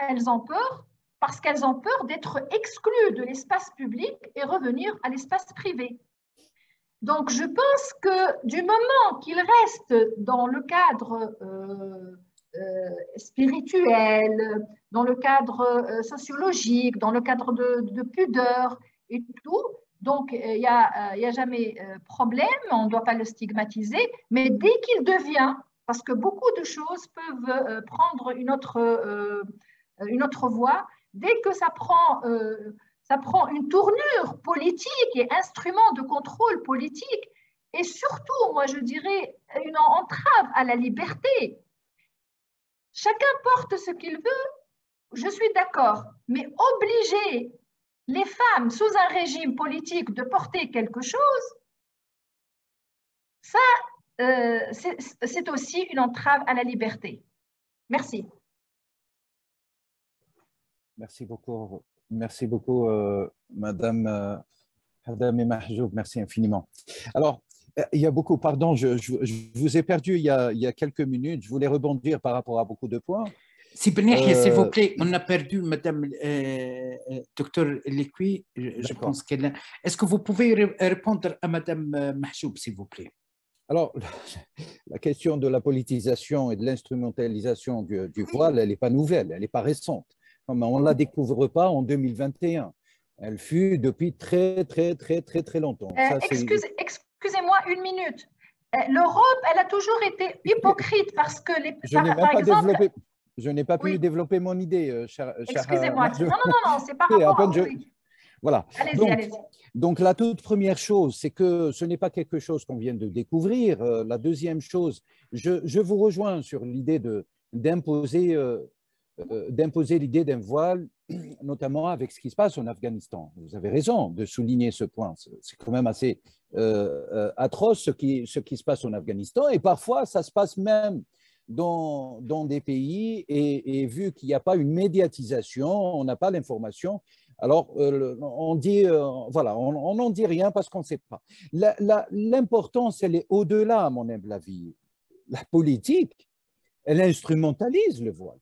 elles ont peur parce qu'elles ont peur d'être exclues de l'espace public et revenir à l'espace privé. Donc, je pense que du moment qu'ils restent dans le cadre spirituel, dans le cadre sociologique, dans le cadre de pudeur et tout, donc il n'y a jamais problème, on ne doit pas le stigmatiser, mais dès qu'il devient, parce que beaucoup de choses peuvent prendre une autre voie, dès que ça prend une tournure politique et instrument de contrôle politique, et surtout, moi je dirais, une entrave à la liberté. Chacun porte ce qu'il veut, je suis d'accord, mais obliger les femmes sous un régime politique de porter quelque chose, ça, c'est aussi une entrave à la liberté. Merci. Merci beaucoup. Merci beaucoup, Madame Hadamé Mahjoub. Merci infiniment. Alors, il y a beaucoup, pardon, je vous ai perdu il y a quelques minutes. Je voulais rebondir par rapport à beaucoup de points. S'il vous plaît, on a perdu Madame Docteur Lekwi. Je pense qu'elle. Est-ce que vous pouvez répondre à Madame Mahjoub, s'il vous plaît? Alors, la question de la politisation et de l'instrumentalisation du voile, elle n'est pas nouvelle, elle n'est pas récente. On ne la découvre pas en 2021. Elle fut depuis très longtemps. Excusez-moi une minute. L'Europe, elle a toujours été hypocrite parce que les. Je n'ai pas pu développer mon idée, cher. Excusez-moi. Non, c'est par rapport à. Voilà. Allez-y. Donc, la toute première chose, c'est que ce n'est pas quelque chose qu'on vient de découvrir. La deuxième chose, je vous rejoins sur l'idée d'imposer l'idée d'un voile, notamment avec ce qui se passe en Afghanistan. Vous avez raison de souligner ce point. C'est quand même assez atroce ce qui se passe en Afghanistan. Et parfois, ça se passe même dans des pays. Et vu qu'il n'y a pas une médiatisation, on n'a pas l'information, alors on dit, voilà, on n'en dit rien parce qu'on ne sait pas. L'importance, elle est au-delà, à mon humble avis. La politique, elle instrumentalise le voile.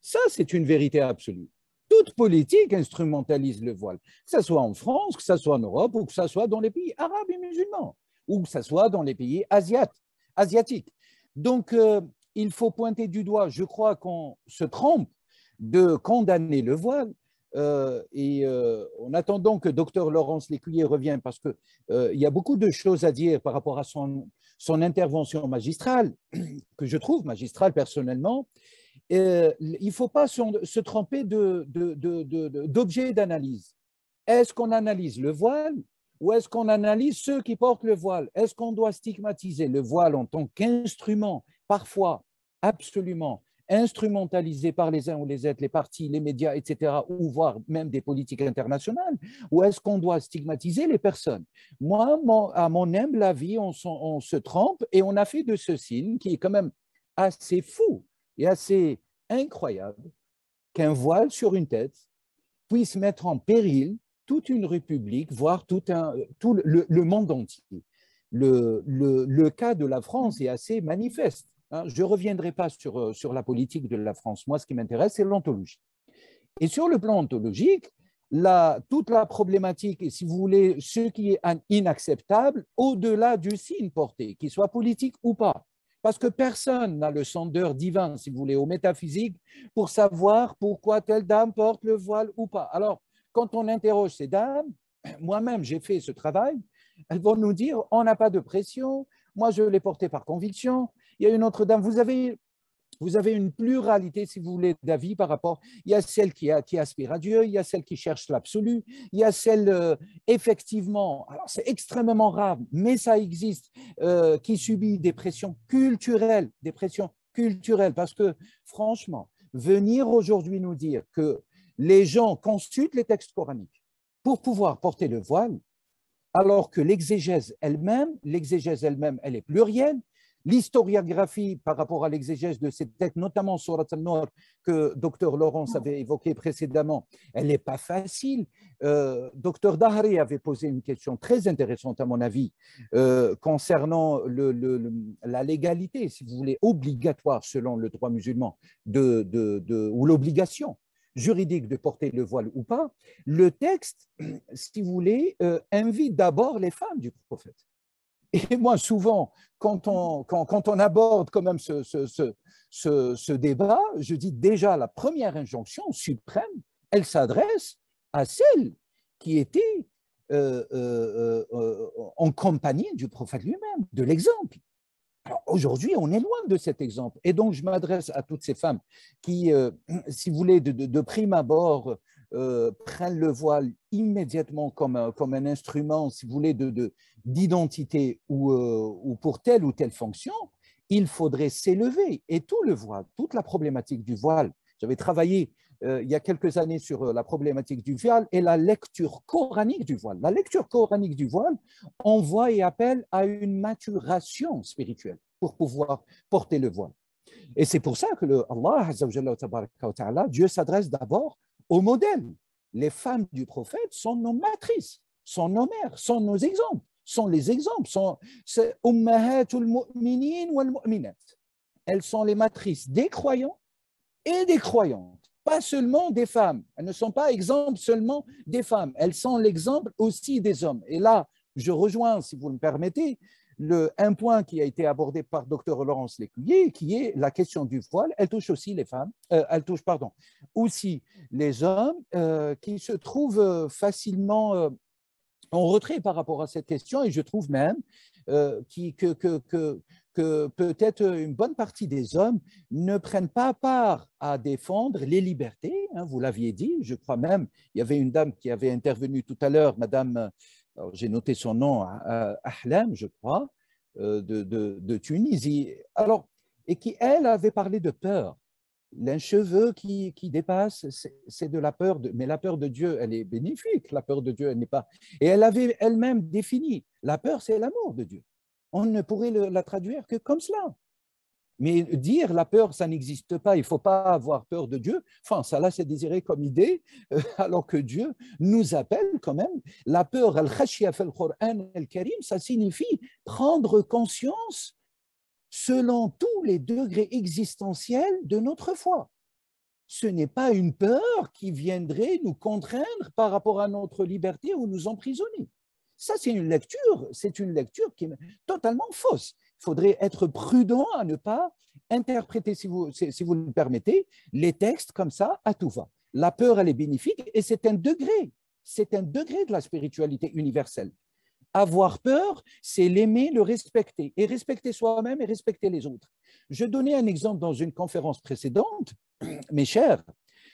Ça, c'est une vérité absolue. Toute politique instrumentalise le voile, que ce soit en France, que ce soit en Europe, ou que ce soit dans les pays arabes et musulmans, ou que ce soit dans les pays asiatiques. Donc, il faut pointer du doigt, je crois qu'on se trompe de condamner le voile, et en attendant que Dr Laurence Lécuyer revienne, parce qu'il y a beaucoup de choses à dire par rapport à son intervention magistrale, que je trouve magistrale personnellement. Il ne faut pas se tromper d'objet d'analyse. Est-ce qu'on analyse le voile ou est-ce qu'on analyse ceux qui portent le voile? Est-ce qu'on doit stigmatiser le voile en tant qu'instrument, parfois absolument instrumentalisé par les uns ou les autres, les partis, les médias, etc., ou voire même des politiques internationales, ou est-ce qu'on doit stigmatiser les personnes? Moi, à mon humble avis, on se trompe et on a fait de ce signe qui est quand même assez fou et assez incroyable qu'un voile sur une tête puisse mettre en péril toute une république, voire tout le monde entier. Le cas de la France est assez manifeste. Je ne reviendrai pas sur la politique de la France. Moi, ce qui m'intéresse, c'est l'ontologie. Et sur le plan ontologique, toute la problématique, et si vous voulez, ce qui est inacceptable, au-delà du signe porté, qu'il soit politique ou pas, parce que personne n'a le sondeur divin, si vous voulez, au métaphysique, pour savoir pourquoi telle dame porte le voile ou pas. Alors, quand on interroge ces dames, moi-même j'ai fait ce travail, elles vont nous dire on n'a pas de pression, moi je l'ai porté par conviction. Il y a une autre dame, vous avez une pluralité, si vous voulez, d'avis par rapport. Il y a celle qui aspire à Dieu, il y a celle qui cherche l'absolu, il y a celle, effectivement, alors c'est extrêmement rare, mais ça existe, qui subit des pressions culturelles, parce que, franchement, venir aujourd'hui nous dire que les gens consultent les textes coraniques pour pouvoir porter le voile, alors que l'exégèse elle-même, elle est plurielle. L'historiographie par rapport à l'exégèse de ces textes, notamment Surat al-Nur, que Dr Laurence avait évoqué précédemment, elle n'est pas facile. Dr Dahri avait posé une question très intéressante, à mon avis, concernant la légalité, si vous voulez, obligatoire selon le droit musulman, ou l'obligation juridique de porter le voile ou pas. Le texte, si vous voulez, invite d'abord les femmes du prophète. Et moi, souvent, quand on aborde quand même ce débat, je dis déjà la première injonction suprême, elle s'adresse à celles qui étaient en compagnie du prophète lui-même, de l'exemple. Alors aujourd'hui, on est loin de cet exemple. Et donc, je m'adresse à toutes ces femmes qui, si vous voulez, de prime abord, prennent le voile immédiatement comme un instrument, si vous voulez, d'identité ou pour telle ou telle fonction. Il faudrait s'élever. Et tout le voile, toute la problématique du voile, j'avais travaillé il y a quelques années sur la problématique du voile et la lecture coranique du voile. La lecture coranique du voile envoie et appelle à une maturation spirituelle pour pouvoir porter le voile. Et c'est pour ça que Allah, Dieu s'adresse d'abord aux modèles. Les femmes du prophète sont nos matrices, sont nos mères, sont nos exemples, sont les exemples, sont ummahatul mu'minin wal mu'minat. Elles sont les matrices des croyants et des croyantes. Pas seulement des femmes. Elles ne sont pas exemples seulement des femmes. Elles sont l'exemple aussi des hommes. Et là, je rejoins, si vous me permettez, un point qui a été abordé par Dr Laurence Lécuyer, qui est la question du voile. Elle touche aussi les femmes, aussi les hommes qui se trouvent facilement en retrait par rapport à cette question. Et je trouve même que peut-être une bonne partie des hommes ne prennent pas part à défendre les libertés. Hein, vous l'aviez dit, je crois même, il y avait une dame qui avait intervenu tout à l'heure, madame, j'ai noté son nom, Ahlam, je crois, de Tunisie. Alors, et qui, elle, avait parlé de peur. Un cheveu qui dépasse, c'est de la peur, mais la peur de Dieu, elle est bénéfique, la peur de Dieu, elle n'est pas… Et elle avait elle-même défini, la peur, c'est l'amour de Dieu. On ne pourrait la traduire que comme cela. Mais dire la peur, ça n'existe pas, il ne faut pas avoir peur de Dieu, enfin, ça là, c'est désiré comme idée, alors que Dieu nous appelle quand même. La peur, al-khashya fil Qur'an al-Karim, ça signifie prendre conscience selon tous les degrés existentiels de notre foi. Ce n'est pas une peur qui viendrait nous contraindre par rapport à notre liberté ou nous emprisonner. Ça, c'est une lecture qui est totalement fausse. Il faudrait être prudent à ne pas interpréter, si vous le permettez, les textes comme ça à tout va. La peur, elle est bénéfique et c'est un degré de la spiritualité universelle. Avoir peur, c'est l'aimer, le respecter, et respecter soi-même et respecter les autres. Je donnais un exemple dans une conférence précédente, mes chers,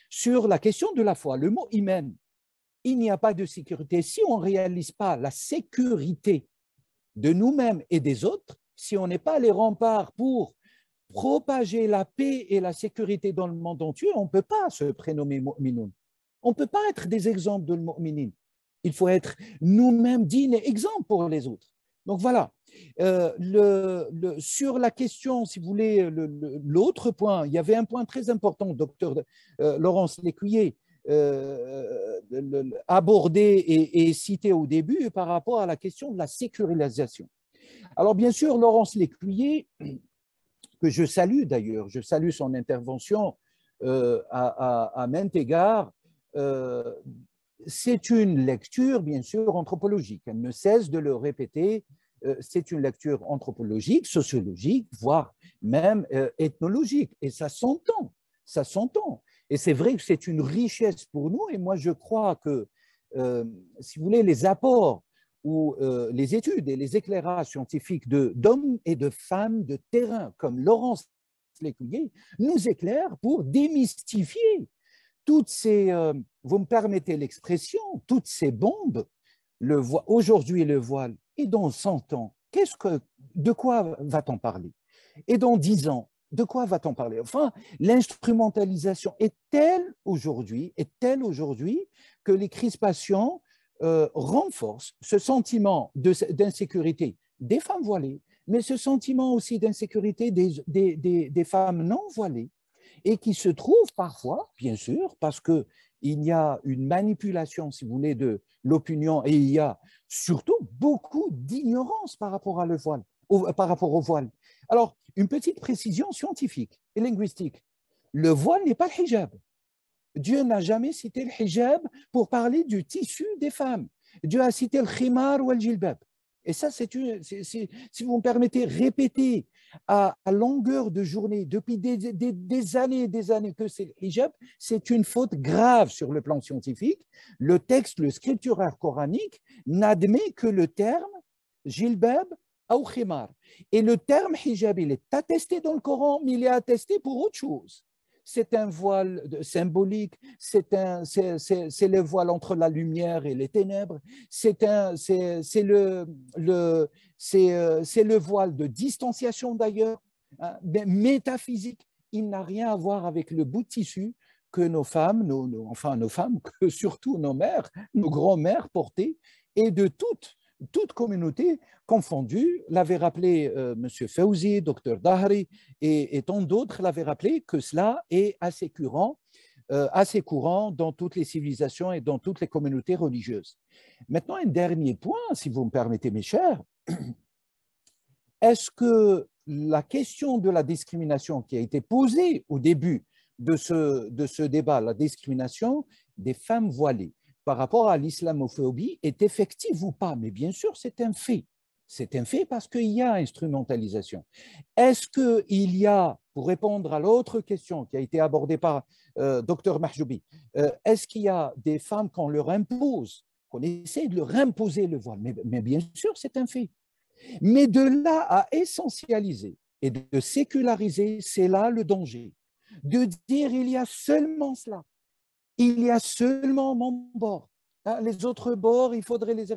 sur la question de la foi, le mot « iman ». Il n'y a pas de sécurité. Si on ne réalise pas la sécurité de nous-mêmes et des autres, si on n'est pas les remparts pour propager la paix et la sécurité dans le monde entier, on ne peut pas se prénommer mu'minoun. On ne peut pas être des exemples de mu'minin. Il faut être nous-mêmes dignes et exemples pour les autres. Donc voilà, sur la question, si vous voulez, l'autre point, il y avait un point très important, docteur Laurence Lécuyer, abordé et cité au début par rapport à la question de la sécurisation. Alors bien sûr, Laurence Lécuyer, que je salue d'ailleurs, je salue son intervention à maints égards, c'est une lecture bien sûr anthropologique, elle ne cesse de le répéter, c'est une lecture anthropologique, sociologique, voire même ethnologique, et ça s'entend, ça s'entend. Et c'est vrai que c'est une richesse pour nous. Et moi, je crois que, si vous voulez, les apports ou les études et les éclairages scientifiques d'hommes et de femmes de terrain, comme Laurence Lécuyer, nous éclairent pour démystifier toutes ces, vous me permettez l'expression, toutes ces bombes. Aujourd'hui, le voile, et dans 100 ans, de quoi va-t-on parler? Et dans 10 ans, de quoi va-t-on parler? Enfin, l'instrumentalisation est telle aujourd'hui que les crispations renforcent ce sentiment d'insécurité des femmes voilées, mais ce sentiment aussi d'insécurité des femmes non voilées et qui se trouvent parfois, bien sûr, parce qu'il y a une manipulation, si vous voulez, de l'opinion et il y a surtout beaucoup d'ignorance par rapport par rapport au voile. Alors, une petite précision scientifique et linguistique. Le voile n'est pas le hijab. Dieu n'a jamais cité le hijab pour parler du tissu des femmes. Dieu a cité le khimar ou le jilbab. Et ça, si vous me permettez, répéter à longueur de journée, depuis des années et des années que c'est le hijab, c'est une faute grave sur le plan scientifique. Le texte, le scripturaire coranique, n'admet que le terme jilbab ou khimar. Et le terme hijab, il est attesté dans le Coran, mais il est attesté pour autre chose. C'est un voile symbolique, c'est le voile entre la lumière et les ténèbres, c'est le voile de distanciation d'ailleurs, hein, métaphysique. Il n'a rien à voir avec le bout de tissu que nos femmes, nos femmes, que surtout nos mères, nos grands-mères portaient, et de toute communauté confondue, l'avait rappelé M. Fawzi, Dr Dahri et tant d'autres l'avaient rappelé que cela est assez courant dans toutes les civilisations et dans toutes les communautés religieuses. Maintenant, un dernier point, si vous me permettez, mes chers, est-ce que la question de la discrimination qui a été posée au début de ce débat, la discrimination des femmes voilées, par rapport à l'islamophobie est effective ou pas? Mais bien sûr, c'est un fait. C'est un fait parce qu'il y a instrumentalisation. Est-ce qu'il y a, pour répondre à l'autre question qui a été abordée par Dr Mahjoubi, est-ce qu'il y a des femmes qu'on leur impose, qu'on essaie de leur imposer le voile? Mais bien sûr, c'est un fait. Mais de là à essentialiser et de séculariser, c'est là le danger. De dire il y a seulement cela. Il y a seulement mon bord. Les autres bords, il faudrait les...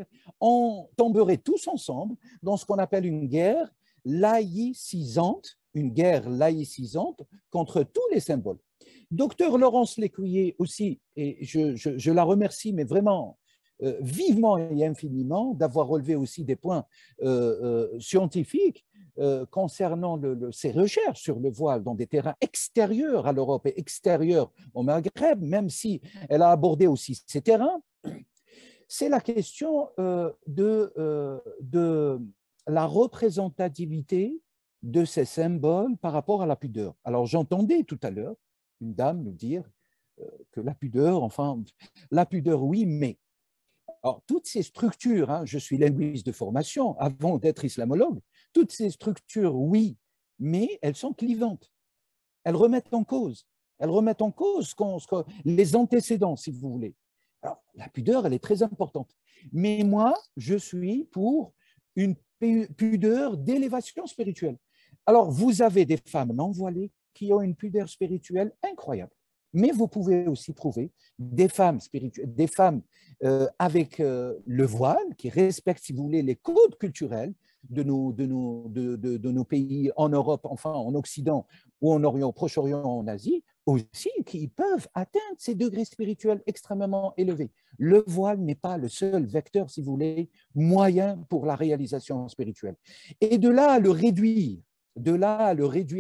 On tomberait tous ensemble dans ce qu'on appelle une guerre laïcisante contre tous les symboles. Docteur Laurence Lécuyer aussi, et je la remercie, mais vraiment vivement et infiniment, d'avoir relevé aussi des points scientifiques concernant ses recherches sur le voile dans des terrains extérieurs à l'Europe et extérieurs au Maghreb, même si elle a abordé aussi ces terrains, c'est la question de la représentativité de ces symboles par rapport à la pudeur. Alors j'entendais tout à l'heure une dame nous dire que la pudeur, oui, mais... Alors, toutes ces structures, hein, je suis linguiste de formation avant d'être islamologue, toutes ces structures, oui, mais elles sont clivantes. Elles remettent en cause. Les antécédents, si vous voulez. Alors, la pudeur, elle est très importante. Mais moi, je suis pour une pudeur d'élévation spirituelle. Alors, vous avez des femmes non voilées qui ont une pudeur spirituelle incroyable. Mais vous pouvez aussi trouver des femmes spirituelles, des femmes avec le voile, qui respectent, si vous voulez, les codes culturels de nos pays en Europe, enfin en Occident ou en Orient, au Proche-Orient, en Asie, aussi, qui peuvent atteindre ces degrés spirituels extrêmement élevés. Le voile n'est pas le seul vecteur, si vous voulez, moyen pour la réalisation spirituelle. Et de là à le réduire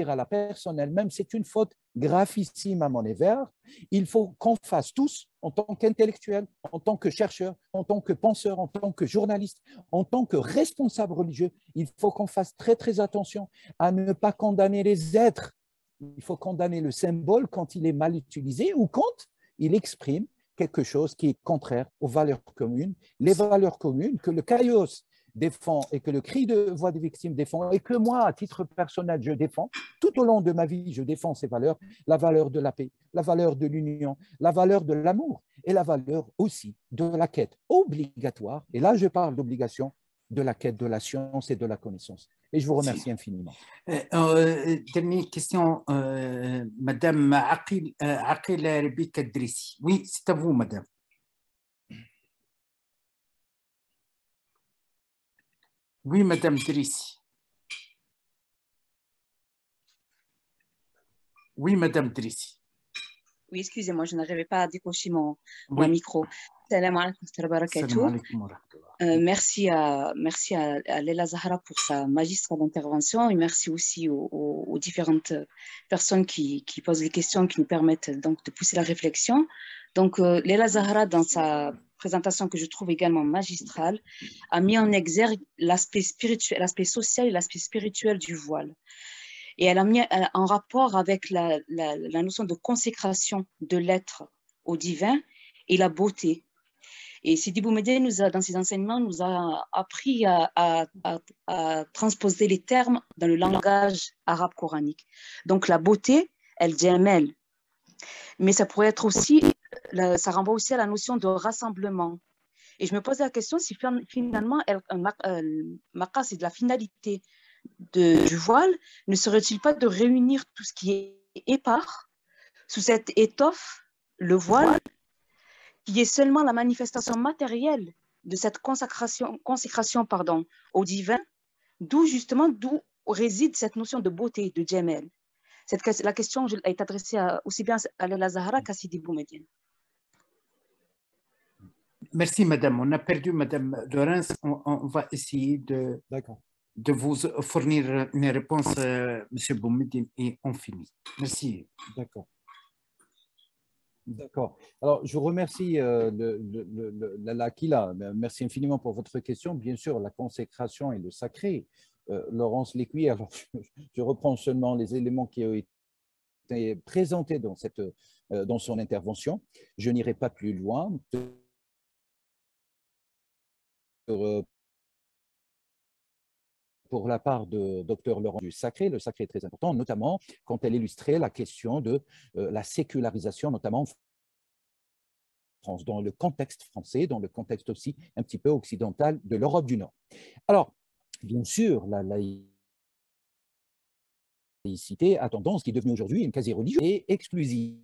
à la personne elle-même, c'est une faute gravissime à mon égard. Il faut qu'on fasse tous, en tant qu'intellectuels, en tant que chercheurs, en tant que penseurs, en tant que journalistes, en tant que responsables religieux, il faut qu'on fasse très très attention à ne pas condamner les êtres. Il faut condamner le symbole quand il est mal utilisé ou quand il exprime quelque chose qui est contraire aux valeurs communes, les valeurs communes que le CAIOS défend et que le cri de voix des victimes défend et que moi, à titre personnel, je défends. Tout au long de ma vie, je défends ces valeurs, la valeur de la paix, la valeur de l'union, la valeur de l'amour et la valeur aussi de la quête obligatoire, et là je parle d'obligation, de la quête de la science et de la connaissance. Et je vous remercie infiniment. Dernière question, Madame Aqil Rabi Kadrissi. Oui, c'est à vous, Madame. Oui, Madame Drissi. Oui, Madame Drissi. Oui, excusez-moi, je n'arrivais pas à décocher mon micro. Salam alaikum wa barakatuh. Merci à Leila Zahra pour sa magistrale intervention et merci aussi aux différentes personnes qui posent des questions qui nous permettent donc de pousser la réflexion. Donc, Leila Zahra, dans sa présentation que je trouve également magistrale, a mis en exergue l'aspect spirituel, l'aspect social et l'aspect spirituel du voile. Et elle a mis en rapport avec la notion de consécration de l'être au divin et la beauté. Et Sidi Boumedienne, dans ses enseignements, nous a appris à transposer les termes dans le langage arabe coranique. Donc la beauté, elle jamal. Mais ça pourrait être aussi, ça renvoie aussi à la notion de rassemblement. Et je me pose la question si finalement, maqasid, la finalité du voile, ne serait-il pas de réunir tout ce qui est épars sous cette étoffe, le voile, qui est seulement la manifestation matérielle de cette consécration au divin, d'où réside cette notion de beauté, de jamal. La question est adressée aussi bien à Leila Zahra qu'à Sidi Boumedienne. Merci, madame. On a perdu madame de Reims. On va essayer de vous fournir une réponse, monsieur Boumedienne, et on finit. Merci. D'accord. D'accord. Alors, je vous remercie, Lakila. Merci infiniment pour votre question. Bien sûr, la consécration et le sacré. Laurence Lécuy, alors je reprends seulement les éléments qui ont été présentés dans son intervention. Je n'irai pas plus loin. Pour la part de Dr Laurent du sacré, le sacré est très important, notamment quand elle illustrait la question de la sécularisation, notamment en France, dans le contexte français, dans le contexte aussi un petit peu occidental de l'Europe du Nord. Alors, bien sûr, la laïcité a tendance, qui est devenue aujourd'hui une quasi-religion, et exclusive,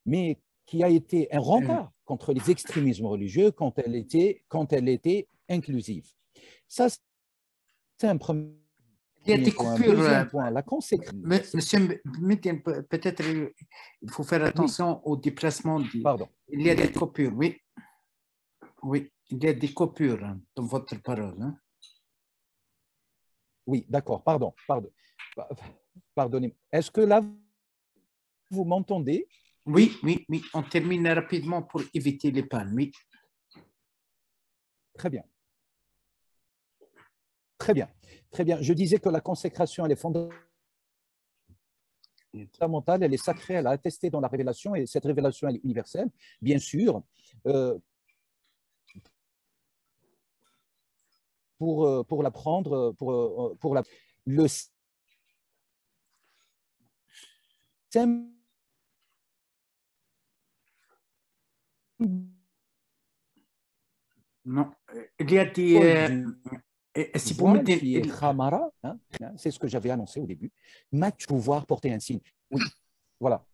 mais qui a été un rempart contre les extrémismes religieux quand elle était inclusive. Ça, c'est un premier point. Deuxième point, la conséquence. Monsieur, peut-être il faut faire attention au déplacement. Pardon. Il y a des coupures, oui. Oui, il y a des coupures dans votre parole. Hein. Oui, d'accord, pardonnez-moi. Est-ce que là, vous m'entendez? Oui, on termine rapidement pour éviter les pannes, oui. Très bien. Je disais que la consécration, elle est fondamentale, elle est sacrée, elle a attesté dans la révélation, et cette révélation, elle est universelle, bien sûr. Pour l'apprendre, le non, il y a des... c'est ce que j'avais annoncé au début. Pouvoir porter un signe. Oui, voilà.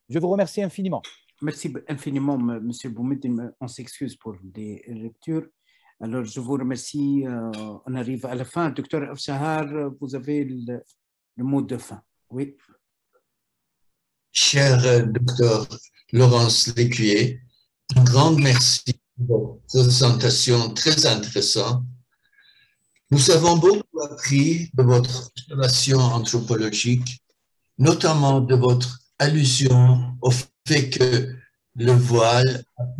Je vous remercie infiniment. Merci infiniment, monsieur Boumedienne. On s'excuse pour les lectures. Alors, je vous remercie. On arrive à la fin. Docteur Afshahar, vous avez le mot de fin. Oui. Cher docteur Laurence Lécuyer, un grand merci pour votre présentation très intéressante. Nous avons beaucoup appris de votre observation anthropologique, notamment de votre allusion au fait que le voile a pu